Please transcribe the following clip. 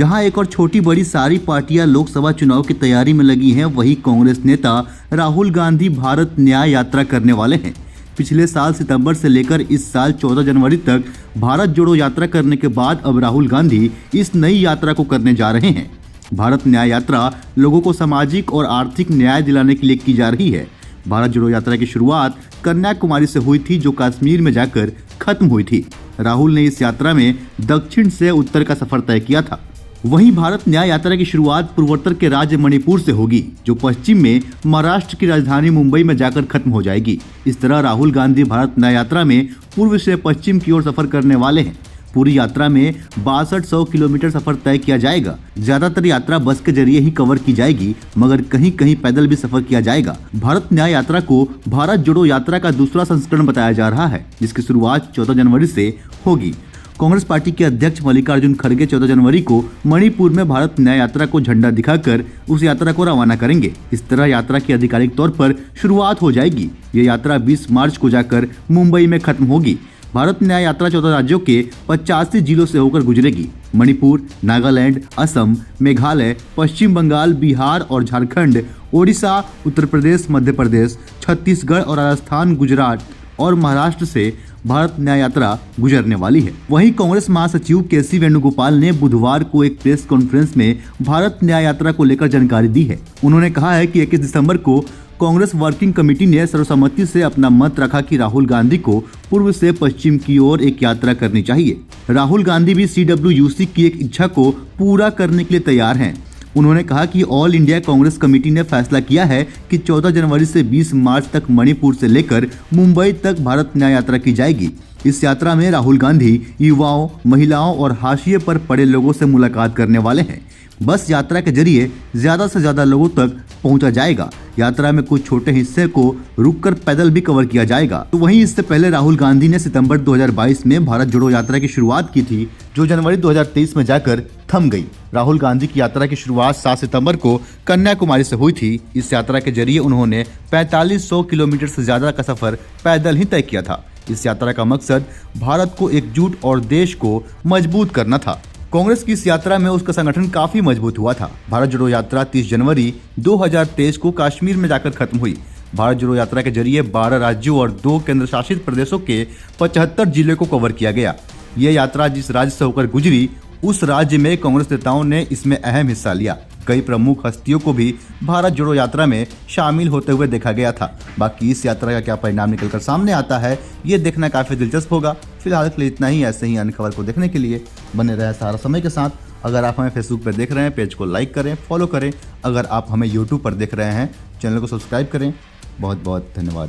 जहां एक और छोटी बड़ी सारी पार्टियां लोकसभा चुनाव की तैयारी में लगी हैं, वहीं कांग्रेस नेता राहुल गांधी भारत न्याय यात्रा करने वाले हैं। पिछले साल सितंबर से लेकर इस साल 14 जनवरी तक भारत जोड़ो यात्रा करने के बाद अब राहुल गांधी इस नई यात्रा को करने जा रहे हैं। भारत न्याय यात्रा लोगों को सामाजिक और आर्थिक न्याय दिलाने के लिए की जा रही है। भारत जोड़ो यात्रा की शुरुआत कन्याकुमारी से हुई थी, जो कश्मीर में जाकर खत्म हुई थी। राहुल ने इस यात्रा में दक्षिण से उत्तर का सफर तय किया था। वहीं भारत न्याय यात्रा की शुरुआत पूर्वोत्तर के राज्य मणिपुर से होगी, जो पश्चिम में महाराष्ट्र की राजधानी मुंबई में जाकर खत्म हो जाएगी। इस तरह राहुल गांधी भारत न्याय यात्रा में पूर्व से पश्चिम की ओर सफर करने वाले हैं। पूरी यात्रा में 6200 किलोमीटर सफर तय किया जाएगा। ज्यादातर यात्रा बस के जरिए ही कवर की जाएगी, मगर कहीं कहीं पैदल भी सफर किया जाएगा। भारत न्याय यात्रा को भारत जोड़ो यात्रा का दूसरा संस्करण बताया जा रहा है, जिसकी शुरुआत 14 जनवरी से होगी। कांग्रेस पार्टी के अध्यक्ष मल्लिकार्जुन खड़गे 14 जनवरी को मणिपुर में भारत न्याय यात्रा को झंडा दिखाकर उस यात्रा को रवाना करेंगे। इस तरह यात्रा की आधिकारिक तौर पर शुरुआत हो जाएगी। ये यात्रा 20 मार्च को जाकर मुंबई में खत्म होगी। भारत न्याय यात्रा 14 राज्यों के 85 जिलों से होकर गुजरेगी। मणिपुर, नागालैंड, असम, मेघालय, पश्चिम बंगाल, बिहार और झारखंड, ओडिशा, उत्तर प्रदेश, मध्य प्रदेश, छत्तीसगढ़ और राजस्थान, गुजरात और महाराष्ट्र से भारत न्याय यात्रा गुजरने वाली है। वहीं कांग्रेस महासचिव के.सी. वेणुगोपाल ने बुधवार को एक प्रेस कॉन्फ्रेंस में भारत न्याय यात्रा को लेकर जानकारी दी है। उन्होंने कहा है कि 21 दिसंबर को कांग्रेस वर्किंग कमेटी ने सर्वसम्मति से अपना मत रखा कि राहुल गांधी को पूर्व से पश्चिम की ओर एक यात्रा करनी चाहिए। राहुल गांधी भी CWUC की एक इच्छा को पूरा करने के लिए तैयार हैं। उन्होंने कहा कि ऑल इंडिया कांग्रेस कमेटी ने फैसला किया है कि 14 जनवरी से 20 मार्च तक मणिपुर से लेकर मुंबई तक भारत न्याय यात्रा की जाएगी। इस यात्रा में राहुल गांधी युवाओं, महिलाओं और हाशिए पर पड़े लोगों से मुलाकात करने वाले हैं। बस यात्रा के जरिए ज्यादा से ज्यादा लोगों तक पहुंचा जाएगा। यात्रा में कुछ छोटे हिस्से को रुककर पैदल भी कवर किया जाएगा। तो वहीं इससे पहले राहुल गांधी ने सितंबर 2022 में भारत जोड़ो यात्रा की शुरुआत की थी, जो जनवरी 2023 में जाकर थम गई। राहुल गांधी की यात्रा की शुरुआत 7 सितंबर को कन्याकुमारी से हुई थी। इस यात्रा के जरिए उन्होंने 4500 किलोमीटर से ज्यादा का सफर पैदल ही तय किया था। इस यात्रा का मकसद भारत को एकजुट और देश को मजबूत करना था। कांग्रेस की इस यात्रा में उसका संगठन काफी मजबूत हुआ था। भारत जोड़ो यात्रा 30 जनवरी 2023 को कश्मीर में जाकर खत्म हुई। भारत जोड़ो यात्रा के जरिए 12 राज्यों और 2 केंद्र शासित प्रदेशों के 75 जिले को कवर किया गया। ये यात्रा जिस राज्य से होकर गुजरी, उस राज्य में कांग्रेस नेताओं ने इसमें अहम हिस्सा लिया। कई प्रमुख हस्तियों को भी भारत जोड़ो यात्रा में शामिल होते हुए देखा गया था। बाकी इस यात्रा का क्या परिणाम निकलकर सामने आता है, ये देखना काफी दिलचस्प होगा। फिलहाल के लिए इतना ही। ऐसे ही अन्य खबर को देखने के लिए बने रहे सहारा समय के साथ। अगर आप हमें फेसबुक पर देख रहे हैं, पेज को लाइक करें, फॉलो करें। अगर आप हमें यूट्यूब पर देख रहे हैं, चैनल को सब्सक्राइब करें। बहुत बहुत धन्यवाद।